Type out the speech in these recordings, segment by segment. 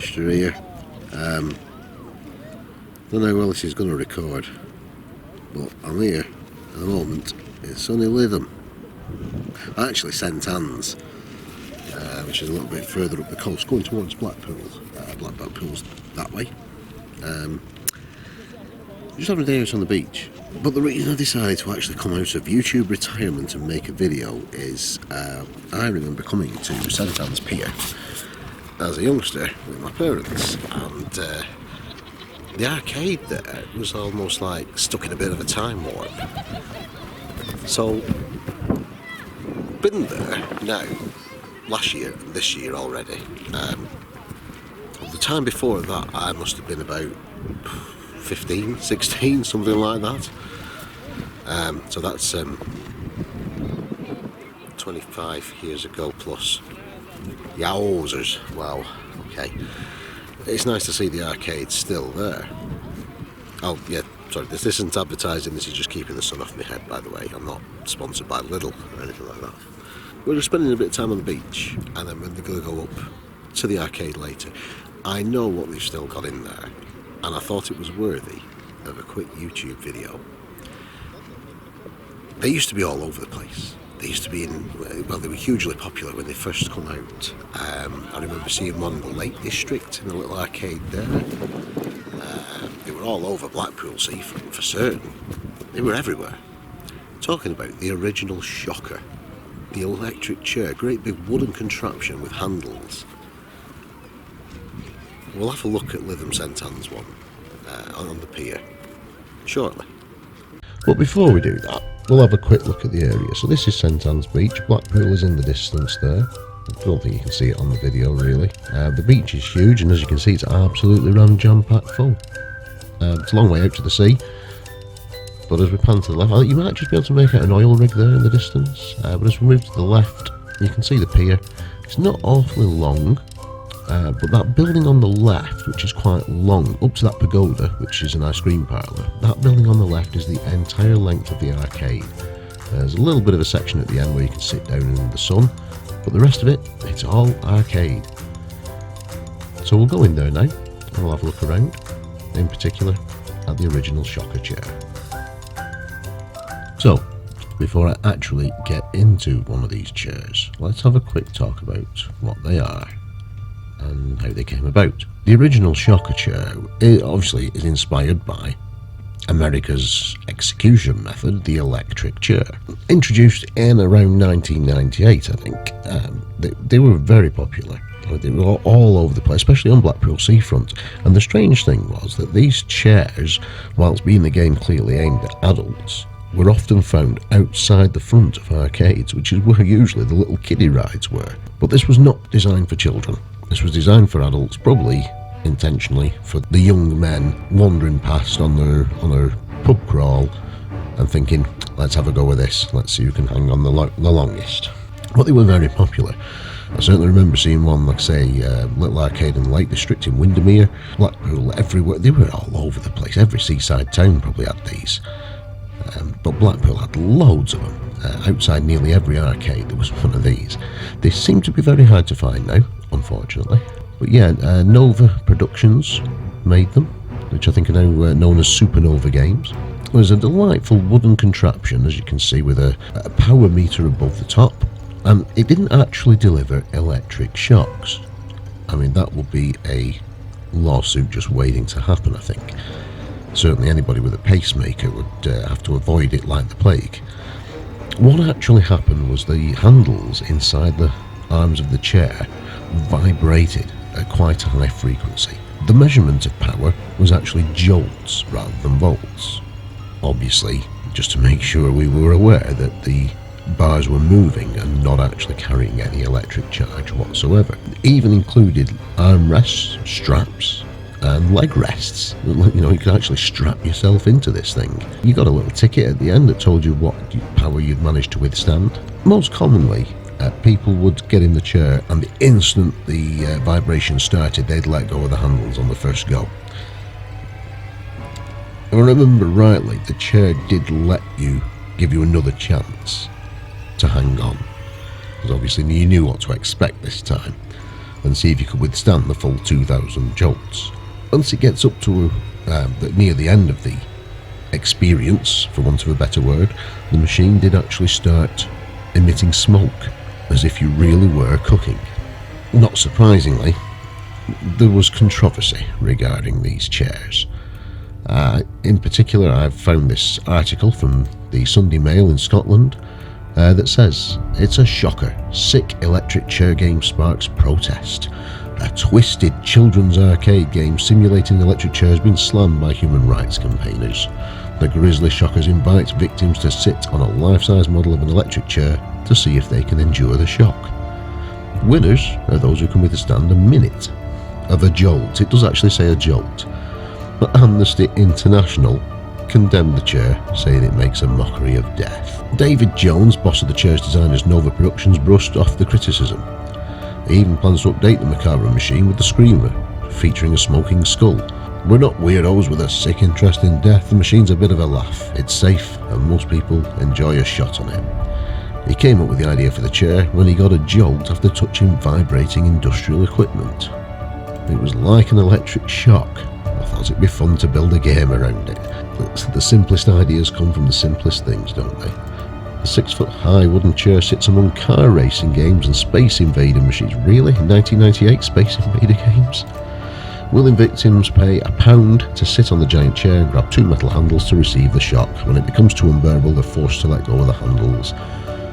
Lancashire here. Don't know how well this is going to record, but I'm here at the moment in sunny Lytham. Actually St Anne's, which is a little bit further up the coast, going towards Blackpool. Blackpool's that way. Just having a day out on the beach. But the reason I decided to actually come out of YouTube retirement and make a video is I remember coming to St Anne's Pier as a youngster with my parents, and the arcade there was almost like stuck in a bit of a time warp. So, been there now, last year and this year already. The time before that I must have been about 15, 16, something like that. So that's 25 years ago plus. Yowzers, wow, okay. It's nice to see the arcade still there. Oh yeah, sorry, this isn't advertising, this is just keeping the sun off my head, by the way. I'm not sponsored by Lidl or anything like that. We're just spending a bit of time on the beach, and then when they're going to go up to the arcade later, I know what they've still got in there, and I thought it was worthy of a quick YouTube video. They used to be all over the place. They used to be well, they were hugely popular when they first come out. I remember seeing one in the Lake District, in a little arcade there. They were all over Blackpool seafront for certain. They were everywhere. Talking about the original shocker, the electric chair, great big wooden contraption with handles. We'll have a look at Lytham St Anne's one on the pier shortly. But before we do that, we'll have a quick look at the area. So this is St Anne's Beach. Blackpool is in the distance there. I don't think you can see it on the video really. The beach is huge, and as you can see it's absolutely jam-packed full. It's a long way out to the sea, but as we pan to the left, I think you might just be able to make out an oil rig there in the distance. But as we move to the left, you can see the pier. It's not awfully long, but that building on the left, which is quite long, up to that pagoda, which is an ice cream parlour, that building on the left is the entire length of the arcade. There's a little bit of a section at the end where you can sit down in the sun, but the rest of it, it's all arcade. So we'll go in there now, and we'll have a look around, in particular at the original shocker chair. So, before I actually get into one of these chairs, let's have a quick talk about what they are and how they came about. The original shocker chair obviously is inspired by America's execution method, the electric chair. Introduced in around 1998, I think. They were very popular. They were all over the place, especially on Blackpool seafront. And the strange thing was that these chairs, whilst being the game clearly aimed at adults, were often found outside the front of arcades, which is where usually the little kiddie rides were. But this was not designed for children. This was designed for adults, probably intentionally for the young men wandering past on their pub crawl and thinking, let's have a go with this, let's see who can hang on the longest. But they were very popular. I certainly remember seeing one, like say, little arcade in the Lake District in Windermere, Blackpool, everywhere. They were all over the place. Every seaside town probably had these. But Blackpool had loads of them. Outside nearly every arcade there was one of these. They seem to be very hard to find now, unfortunately. But yeah, Nova Productions made them, which I think are now known as Supernova Games. It was a delightful wooden contraption, as you can see, with a power meter above the top. And it didn't actually deliver electric shocks. I mean, that would be a lawsuit just waiting to happen, I think. Certainly anybody with a pacemaker would have to avoid it like the plague. What actually happened was the handles inside the arms of the chair vibrated at quite a high frequency. The measurement of power was actually jolts rather than volts. Obviously, just to make sure we were aware that the bars were moving and not actually carrying any electric charge whatsoever. It even included armrests, straps, and leg rests. You know, you could actually strap yourself into this thing. You got a little ticket at the end that told you what power you'd managed to withstand. Most commonly, people would get in the chair, and the instant the vibration started, they'd let go of the handles on the first go. If I remember rightly, the chair did give you another chance to hang on, because obviously you knew what to expect this time. and see if you could withstand the full 2,000 jolts. Once it gets up to near the end of the experience, for want of a better word, the machine did actually start emitting smoke, as if you really were cooking. Not surprisingly, there was controversy regarding these chairs. In particular, I've found this article from the Sunday Mail in Scotland that says, "It's a shocker. Sick electric chair game sparks protest. A twisted children's arcade game simulating electric chairs been slammed by human rights campaigners. The grisly shockers invite victims to sit on a life-size model of an electric chair to see if they can endure the shock. Winners are those who can withstand a minute of a jolt." It does actually say a jolt. But Amnesty International condemned the chair, saying it makes a mockery of death. David Jones, boss of the chair's designers Nova Productions, brushed off the criticism. He even plans to update the macabre machine with the Screamer, featuring a smoking skull. "We're not weirdos with a sick interest in death. The machine's a bit of a laugh. It's safe, and most people enjoy a shot on it." He came up with the idea for the chair when he got a jolt after touching vibrating industrial equipment. It was like an electric shock. I thought it'd be fun to build a game around it. The simplest ideas come from the simplest things, don't they? The 6-foot-high wooden chair sits among car racing games and Space Invader machines. Really? 1998 Space Invader games? Willing victims pay £1 to sit on the giant chair and grab 2 metal handles to receive the shock. When it becomes too unbearable, they're forced to let go of the handles.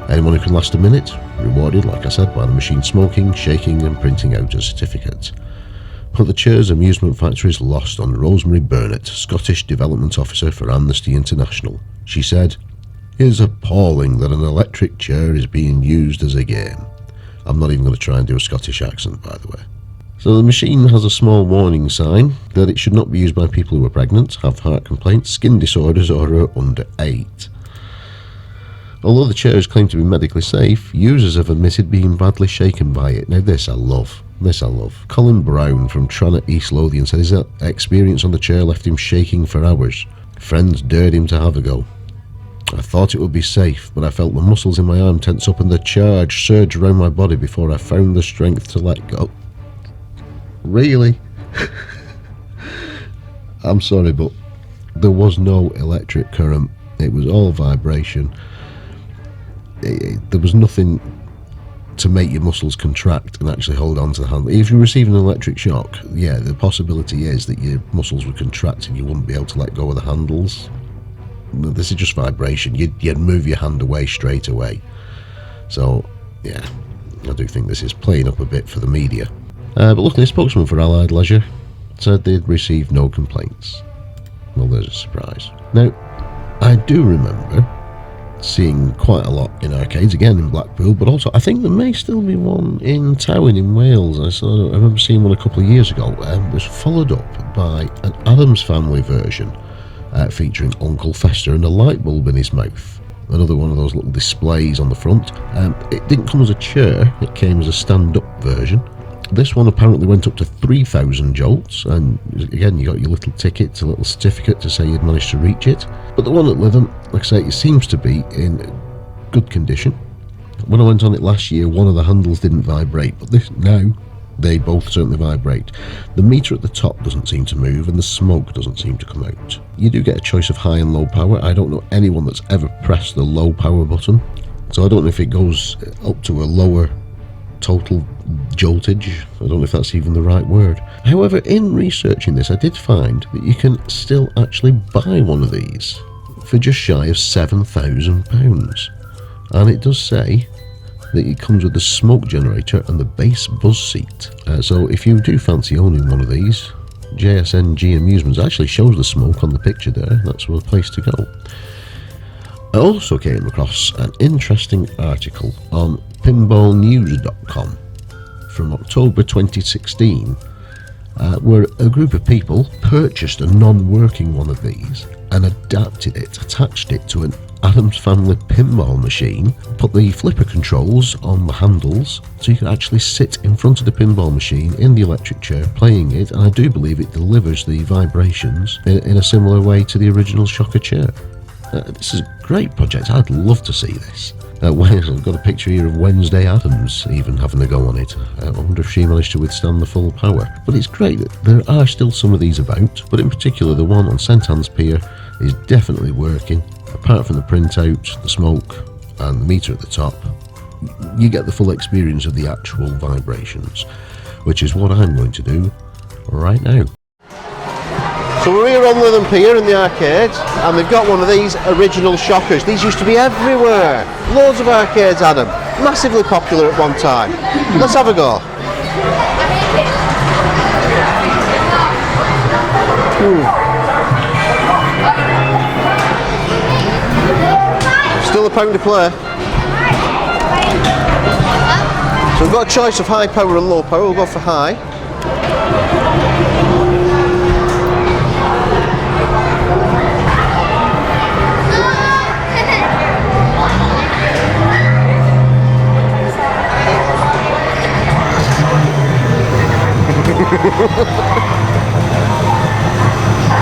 Anyone who can last a minute, rewarded, like I said, by the machine smoking, shaking and printing out a certificate. But the chair's amusement factor is lost on Rosemary Burnett, Scottish Development Officer for Amnesty International. She said, "It is appalling that an electric chair is being used as a game." I'm not even going to try and do a Scottish accent, by the way. So the machine has a small warning sign that it should not be used by people who are pregnant, have heart complaints, skin disorders or are under 8. Although the chair is claimed to be medically safe, users have admitted being badly shaken by it. Now this I love. Colin Brown from Tranent, East Lothian, said his experience on the chair left him shaking for hours. Friends dared him to have a go. "I thought it would be safe, but I felt the muscles in my arm tense up and the charge surge around my body before I found the strength to let go." Really? I'm sorry, but there was no electric current. It was all vibration. There was nothing to make your muscles contract and actually hold on to the handle. If you receive an electric shock, yeah, the possibility is that your muscles would contract and you wouldn't be able to let go of the handles. This is just vibration. You'd move your hand away straight away. So, yeah, I do think this is playing up a bit for the media. But luckily, a spokesman for Allied Leisure said they'd received no complaints. Well, there's a surprise. Now, I do remember seeing quite a lot in arcades, again in Blackpool, but also I think there may still be one in Towyn in Wales. I remember seeing one a couple of years ago. It was followed up by an Addams Family version featuring Uncle Fester and a light bulb in his mouth. Another one of those little displays on the front. It didn't come as a chair, it came as a stand-up version. This one apparently went up to 3,000 jolts, and again you got your little ticket, a little certificate to say you'd managed to reach it. But the one at Lytham, like I say, it seems to be in good condition. When I went on it last year, one of the handles didn't vibrate, but this now, they both certainly vibrate. The meter at the top doesn't seem to move, and the smoke doesn't seem to come out. You do get a choice of high and low power. I don't know anyone that's ever pressed the low power button, so I don't know if it goes up to a lower total joltage. I don't know if that's even the right word. However, in researching this, I did find that you can still actually buy one of these for just shy of £7,000. And it does say that it comes with the smoke generator and the bass buzz seat. So if you do fancy owning one of these, JSNG Amusements actually shows the smoke on the picture there. That's the place to go. I also came across an interesting article on pinballnews.com from October 2016 where a group of people purchased a non-working one of these and adapted it, attached it to an Addams Family pinball machine, put the flipper controls on the handles so you can actually sit in front of the pinball machine in the electric chair playing it, and I do believe it delivers the vibrations in a similar way to the original Shocker chair. This is a great project. I'd love to see this. I've got a picture here of Wednesday Addams even having a go on it. I wonder if she managed to withstand the full power. But it's great that there are still some of these about, but in particular the one on St Anne's Pier is definitely working. Apart from the printout, the smoke and the meter at the top, you get the full experience of the actual vibrations, which is what I'm going to do right now. So we're here on London Pier in the arcade, and they've got one of these original shockers. These used to be everywhere. Loads of arcades had them. Massively popular at one time. Let's have a go. Still a pound to play. So we've got a choice of high power and low power. We'll go for high.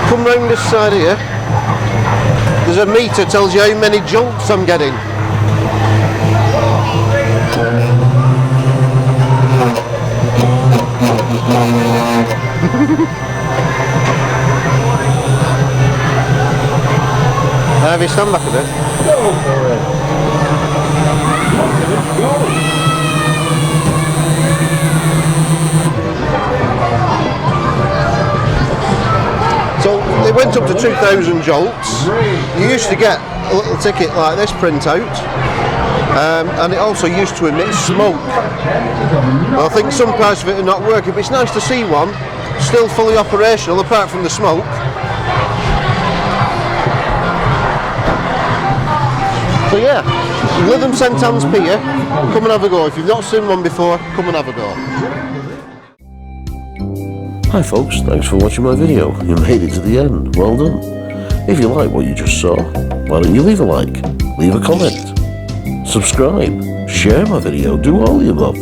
Come round this side here. There's a meter tells you how many jolts I'm getting. Have you stand back a bit? Go for it. So it went up to 2,000 jolts. You used to get a little ticket like this printout, and it also used to emit smoke. Well, I think some parts of it are not working, but it's nice to see one still fully operational apart from the smoke. So yeah, Lytham St Anne's Pier, come and have a go. If you've not seen one before, come and have a go. Hi folks, thanks for watching my video. You made it to the end, well done. If you like what you just saw, why don't you leave a like, leave a comment, subscribe, share my video, do all the above.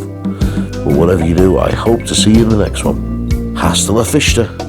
But whatever you do, I hope to see you in the next one. Hasta la vista.